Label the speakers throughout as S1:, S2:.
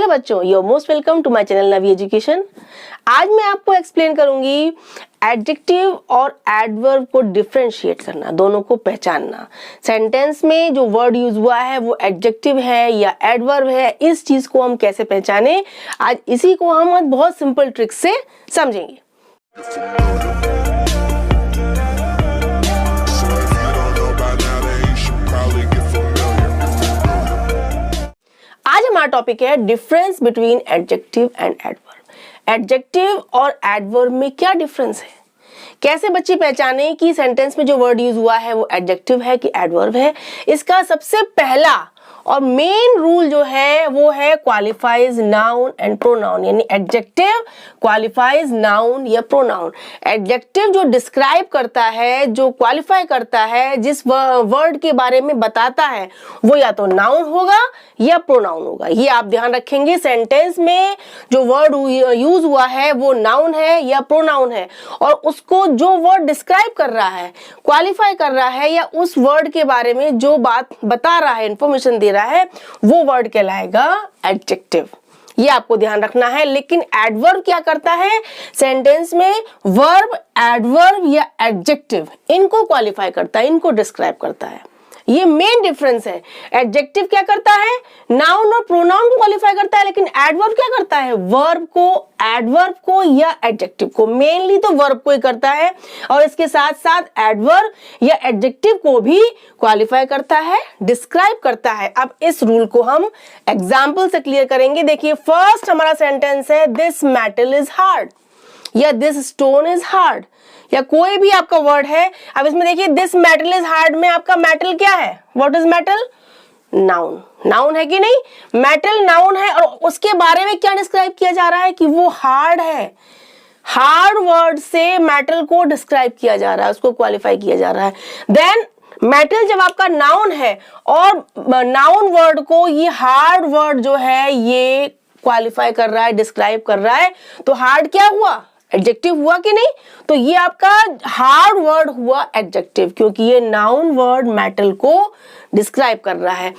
S1: Hello बच्चों, you are most welcome to my channel Navi education. आज मैं आपको एक्सप्लेन करूंगी एडजेक्टिव और एडवर्ब को डिफरेंशिएट करना, दोनों को पहचानना। सेंटेंस में जो वर्ड यूज हुआ है वो एडजेक्टिव है या एडवर्ब है, इस चीज को हम कैसे पहचाने, आज इसी को हम बहुत सिंपल ट्रिक से समझेंगे। आज हमारा टॉपिक है difference between adjective and adverb. Adjective और एडवर्ब में क्या डिफरेंस है, कैसे बच्चे पहचाने कि सेंटेंस में जो वर्ड यूज हुआ है वो एडजेक्टिव है कि एडवर्ब है। इसका सबसे पहला और मेन रूल जो है वो है क्वालिफाइज नाउन एंड प्रोनाउन, यानी एडजेक्टिव क्वालिफाइज नाउन या प्रोनाउन। एडजेक्टिव जो डिस्क्राइब करता है, जो क्वालिफाई करता है, जिस वर्ड के बारे में बताता है, वो या तो नाउन होगा या प्रोनाउन होगा। ये आप ध्यान रखेंगे, सेंटेंस में जो वर्ड यूज हुआ है वो नाउन है या प्रोनाउन है, और उसको जो वर्ड डिस्क्राइब कर रहा है, क्वालिफाई कर रहा है, या उस वर्ड के बारे में जो बात बता रहा है, इंफॉर्मेशन दे रहा है, वो वर्ड कहलाएगा एडजेक्टिव। ये आपको ध्यान रखना है। लेकिन एडवर्ब क्या करता है, सेंटेंस में वर्ब, एडवर्ब या एडजेक्टिव, इनको क्वालिफाई करता है, इनको डिस्क्राइब करता है। ये मेन डिफरेंस है। एडजेक्टिव क्या करता है, नाउन और प्रोनाउन को क्वालिफाई करता है, लेकिन एडवर्ब क्या करता है, वर्ब को, एडवर्ब को या एडजेक्टिव को। मेनली तो वर्ब को ही करता है, और इसके साथ साथ एडवर्ब या एडजेक्टिव को भी क्वालिफाई करता है, डिस्क्राइब करता है। अब इस रूल को हम एग्जाम्पल से क्लियर करेंगे। देखिए, फर्स्ट हमारा सेंटेंस है दिस मेटल इज हार्ड या दिस स्टोन इज हार्ड, या कोई भी आपका वर्ड है। अब इसमें देखिए दिस मेटल इज हार्ड में आपका मेटल क्या है, what is metal, noun. Noun है कि नहीं, मेटल नाउन है, और उसके बारे में क्या डिस्क्राइब किया जा रहा है कि वो हार्ड है। हार्ड वर्ड से मेटल को डिस्क्राइब किया जा रहा है, उसको क्वालिफाई किया जा रहा है। देन मेटल जब आपका नाउन है और नाउन वर्ड को ये हार्ड वर्ड जो है ये क्वालिफाई कर रहा है, डिस्क्राइब कर रहा है, तो हार्ड क्या हुआ, एडजेक्टिव हुआ कि नहीं। तो ये आपका हार्ड वर्ड हुआ एडजेक्टिव, क्योंकि ये नाउन वर्ड मेटल को डिस्क्राइब कर रहा है।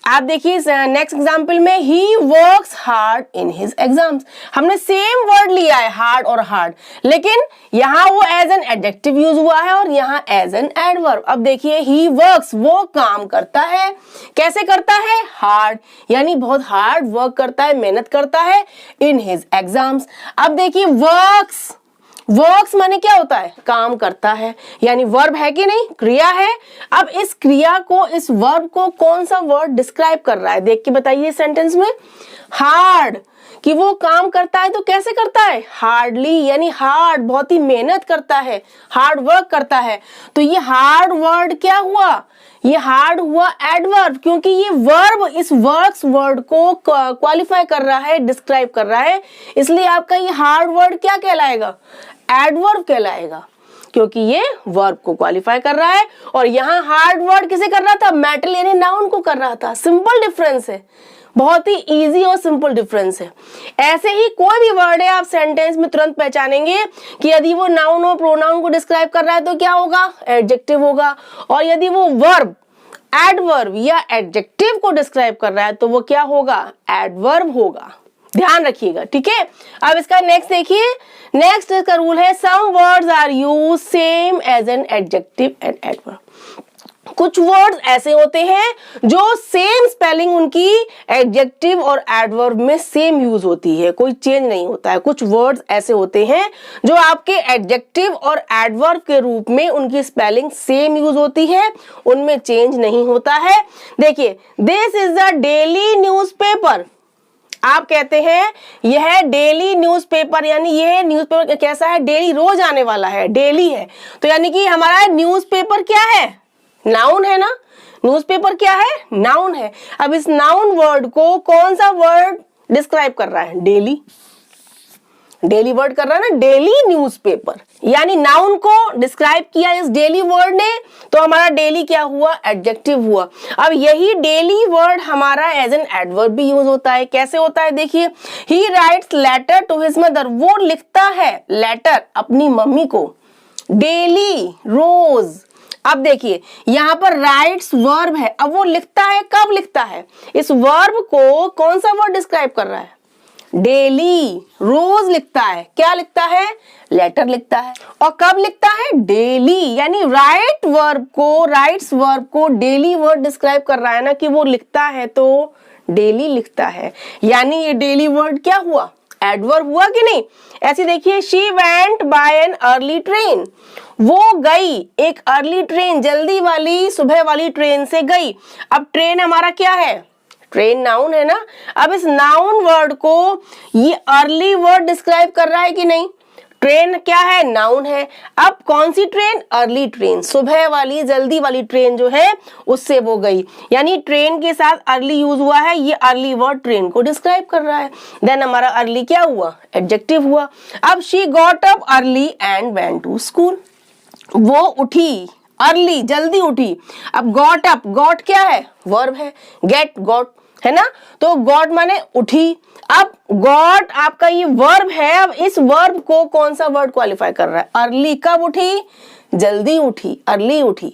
S1: आप देखिए नेक्स्ट एग्जांपल में, he works hard in his exams. हमने सेम वर्ड लिया है हार्ड और हार्ड, लेकिन यहाँ वो एज एन एडजेक्टिव यूज हुआ है और यहाँ एज एन एडवर्ब। अब देखिए, ही वर्क्स, वो काम करता है, कैसे करता है, हार्ड, यानी बहुत हार्ड वर्क करता है, मेहनत करता है, इन हिज एग्जाम्स। अब देखिए वर्क्स, वर्क्स माने क्या होता है, काम करता है, यानी वर्ब है कि नहीं, क्रिया है। अब इस क्रिया को, इस वर्ब को कौन सा वर्ड डिस्क्राइब कर रहा है, देख के बताइए सेंटेंस में। हार्ड, कि वो काम करता है तो कैसे करता है, हार्डली, यानी हार्ड, बहुत ही मेहनत करता है, हार्ड वर्क करता है। तो ये हार्ड वर्ड क्या हुआ, ये हार्ड हुआ एडवर्ब, क्योंकि ये वर्ब इस वर्क्स वर्ड को क्वालिफाई कर रहा है, डिस्क्राइब कर रहा है, इसलिए आपका ये हार्ड वर्ड क्या कहलाएगा, एडवर्ब कहलाएगा, क्योंकि ये वर्ब को क्वालिफाई कर रहा है। और यहाँ हार्ड वर्ड किसे कर रहा था, मेटल यानी नाउन को कर रहा था। सिंपल डिफरेंस है, बहुत ही इजी और सिंपल डिफरेंस है। ऐसे ही कोई भी वर्ड है आप सेंटेंस में तुरंत पहचानेंगे कि यदि वो नाउन और प्रोनाउन को डिस्क्राइब कर रहा है तो क्या होगा, एडजेक्टिव होगा, और यदि वो वर्ब, एडवर्ब या एडजेक्टिव को डिस्क्राइब कर रहा है तो वो क्या होगा, एडवर्ब होगा। ध्यान रखिएगा, ठीक है। अब इसका नेक्स्ट देखिए, नेक्स्ट इसका रूल है some words are used same as an adjective and adverb. कुछ वर्ड्स ऐसे होते हैं जो सेम स्पेलिंग उनकी एडजेक्टिव और एडवर्ब में सेम यूज होती है, कोई चेंज नहीं होता है। कुछ वर्ड्स ऐसे होते हैं जो आपके एडजेक्टिव और एडवर्ब के रूप में उनकी स्पेलिंग सेम यूज होती है, उनमें चेंज नहीं होता है। देखिए, this is the daily newspaper, आप कहते हैं यह डेली न्यूज़पेपर, यानी यह न्यूज़पेपर कैसा है, डेली, रोज आने वाला है, डेली है, तो यानी कि हमारा न्यूज़पेपर क्या है, नाउन है ना। न्यूज़पेपर क्या है, नाउन है। अब इस नाउन वर्ड को कौन सा वर्ड डिस्क्राइब कर रहा है, डेली, डेली वर्ड कर रहा है ना, डेली न्यूज़पेपर, यानी नाउन को डिस्क्राइब किया इस डेली वर्ड ने, तो हमारा डेली क्या हुआ, एडजेक्टिव हुआ। अब यही डेली वर्ड हमारा एज एन एडवर्ब भी यूज होता है। कैसे होता है, देखिए, he writes letter to his mother, वो लिखता है लेटर अपनी मम्मी को, डेली, रोज, अब देखिए यहाँ पर राइट्स वर्ब है, अब वो लिखता है, कब लिखता है? इस वर्ब को कौन सा वर्ड डिस्क्राइब कर रहा है? डेली, रोज लिखता है। क्या लिखता है? लेटर लिखता है। और कब लिखता है? डेली। यानी राइट्स वर्ब को डेली वर्ड डिस्क्राइब कर रहा है ना, कि वो लिखता है तो डेली लिखता है। यानी ये डेली वर्ड क्या हुआ? एडवर्ब हुआ कि नहीं? ऐसे देखिए, she went by an early train, वो गई एक अर्ली ट्रेन, जल्दी वाली, सुबह वाली ट्रेन से गई। अब ट्रेन हमारा क्या है? ट्रेन नाउन है ना। अब इस नाउन वर्ड को ये अर्ली वर्ड डिस्क्राइब कर रहा है कि नहीं? ट्रेन क्या है? नाउन है। अब कौन सी ट्रेन? अर्ली ट्रेन, सुबह वाली, जल्दी वाली ट्रेन जो है उससे वो गई। यानी ट्रेन के साथ अर्ली यूज हुआ है, ये अर्ली वर्ड ट्रेन को डिस्क्राइब कर रहा है। देन हमारा अर्ली क्या हुआ? एडजेक्टिव हुआ। अब she got up early and went to school, वो उठी अर्ली, जल्दी उठी। अब गॉट अप, गॉट क्या है? वर्ब है। गेट, गॉट है ना, तो गॉट माने उठी। अब गॉट आपका ये वर्ब है। अब इस वर्ब को कौन सा वर्ड क्वालिफाई कर रहा है? अर्ली। कब उठी? जल्दी उठी, अर्ली उठी,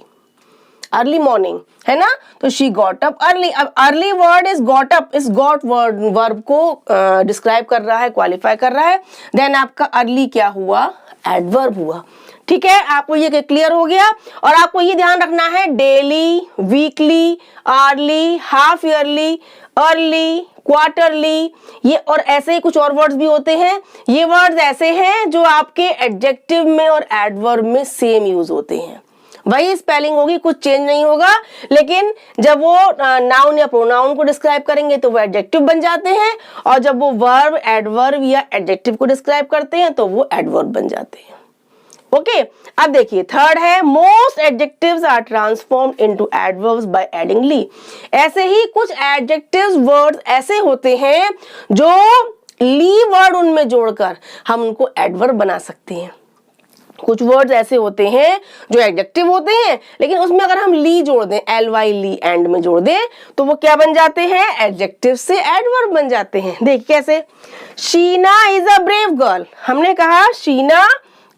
S1: अर्ली मॉर्निंग है ना। तो शी गॉट अप अर्ली। अब early word is got up, इस गॉट वर्ब को डिस्क्राइब कर रहा है, क्वालिफाई कर रहा है। देन आपका अर्ली क्या हुआ? एडवर्ब हुआ। ठीक है, आपको ये क्लियर हो गया। और आपको ये ध्यान रखना है, daily, weekly, early, half yearly, early, quarterly, ये और ऐसे ही कुछ और वर्ड्स भी होते हैं। ये वर्ड्स ऐसे हैं जो आपके एडजेक्टिव में और एडवर्ब में सेम यूज होते हैं। वही स्पेलिंग होगी, कुछ चेंज नहीं होगा, लेकिन जब वो नाउन या प्रोनाउन को डिस्क्राइब करेंगे तो वो एडजेक्टिव बन जाते हैं, और जब वो वर्ब, एडवर्ब या एडजेक्टिव को डिस्क्राइब करते हैं तो वो एडवर्ब बन जाते हैं। ओके, अब देखिए थर्ड है, most adjectives are transformed into adverbs by adding ly. ऐसे ही कुछ एडजेक्टिव्स वर्ड्स ऐसे होते हैं जो ली वर्ड उनमें जोड़कर हम उनको एडवर्ब बना सकते हैं। कुछ वर्ड्स ऐसे होते हैं जो एडजेक्टिव होते हैं, लेकिन उसमें अगर हम ली जोड़ दें, LY ली एंड में जोड़ दें, तो वो क्या बन जाते हैं? एडजेक्टिव से एडवर्ब बन जाते हैं। देखिए कैसे, Sheena is a brave girl. हमने कहा शीना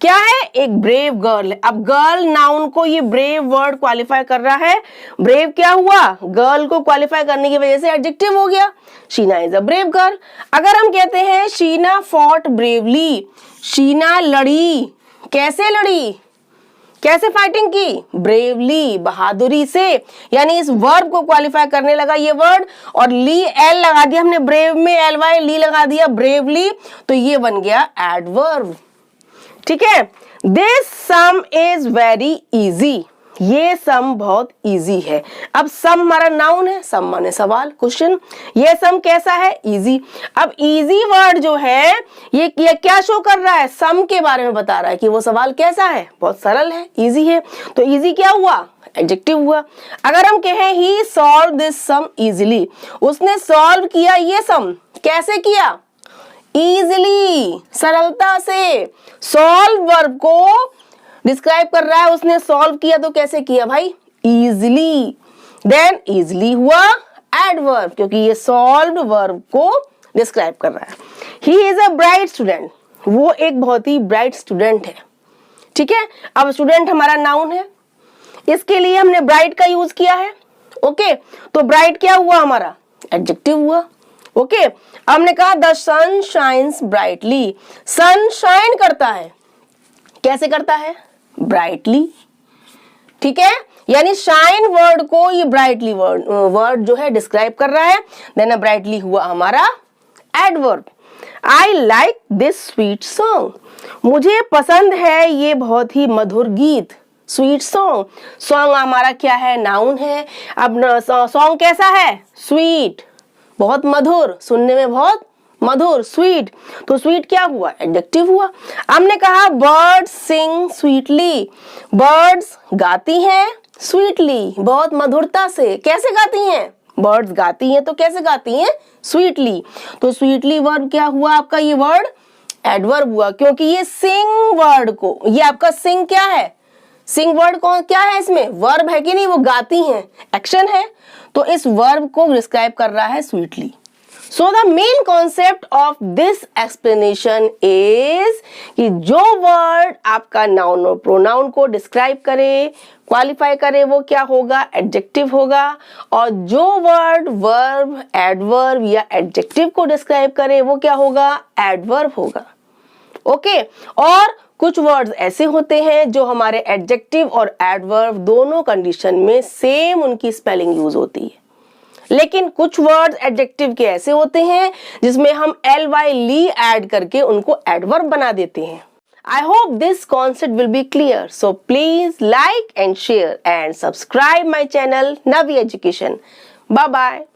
S1: क्या है? एक ब्रेव गर्ल है। अब गर्ल नाउन को ये ब्रेव वर्ड क्वालिफाई कर रहा है। ब्रेव क्या हुआ? गर्ल को क्वालिफाई करने की वजह से एडजेक्टिव हो गया। Sheena is a brave girl. अगर हम कहते हैं शीना फॉट ब्रेवली, शीना लड़ी, कैसे लड़ी? कैसे फाइटिंग की? ब्रेवली, बहादुरी से। यानी इस वर्ब को क्वालिफाई करने लगा ये वर्ड, और ली, एल लगा दिया हमने, ब्रेव में LY ली लगा दिया, ब्रेवली, तो ये बन गया एडवर्ब। ठीक है, this some is very easy, ये सम बहुत इजी है। अब सम हमारा नाउन है, सम माने सवाल, क्वेश्चन। ये सम कैसा है? इजी। अब इजी वर्ड जो है ये क्या शो कर रहा है? सम के बारे में बता रहा है कि वो सवाल कैसा है? बहुत सरल है, इजी है। तो इजी क्या हुआ? एडजेक्टिव हुआ। अगर हम कहें ही सॉल्व दिस सम इजीली, उसने सॉल्व किया ये सम, कैसे किया? इजीली, सरलता से। सॉल्व वर्ब को डिस्क्राइब कर रहा है, उसने सॉल्व किया तो कैसे किया भाई? इजीली। देन इजीली हुआ एडवर्ब, क्योंकि ये सॉल्व्ड वर्ब को डिस्क्राइब कर रहा है। He is a bright student, वो एक बहुत ही ब्राइट स्टूडेंट है। ठीक है, अब स्टूडेंट हमारा नाउन है, इसके लिए हमने ब्राइट का यूज किया है। ओके, तो ब्राइट क्या हुआ हमारा? एडजेक्टिव हुआ। ओके, हमने कहा the sun shines brightly, sun shine करता है, कैसे करता है? ब्राइटली। ठीक है, यानी शाइन वर्ड को ये ब्राइटली वर्ड जो है डिस्क्राइब कर रहा है। देन ब्राइटली हुआ हमारा adverb. I like this sweet song, मुझे पसंद है ये बहुत ही मधुर गीत। स्वीट सॉन्ग, सॉन्ग हमारा क्या है? नाउन है। अब सॉन्ग कैसा है? स्वीट, बहुत मधुर, सुनने में बहुत मधुर, स्वीट। तो स्वीट क्या हुआ? एडजेक्टिव हुआ। हमने कहा बर्ड्स सिंग स्वीटली, बर्ड्स गाती हैं स्वीटली, बहुत मधुरता से। कैसे गाती हैं? बर्ड्स गाती हैं, तो कैसे गाती हैं? स्वीटली। तो स्वीटली वर्ब क्या हुआ आपका? ये वर्ड एडवर्ब हुआ, क्योंकि ये सिंग वर्ड को, ये आपका सिंग क्या है? सिंग वर्ड कौन क्या है? इसमें वर्ब है कि नहीं? वो गाती हैं, एक्शन है, तो इस वर्ब को डिस्क्राइब कर रहा है sweetly. So the main concept of this explanation is कि जो वर्ड आपका नाउन और प्रोनाउन को डिस्क्राइब करे, क्वालिफाई करे, वो क्या होगा? एडजेक्टिव होगा। और जो वर्ड वर्ब, एडवर्ब या एडजेक्टिव को डिस्क्राइब करे वो क्या होगा? एडवर्ब होगा। ओके और कुछ वर्ड्स ऐसे होते हैं जो हमारे एडजेक्टिव और एडवर्ब दोनों कंडीशन में सेम उनकी स्पेलिंग यूज होती है, लेकिन कुछ वर्ड्स एडजेक्टिव के ऐसे होते हैं जिसमें हम ly ऐड करके उनको एडवर्ब बना देते हैं। I hope this concept will be clear. So please like and share and subscribe my channel Navi Education. Bye bye.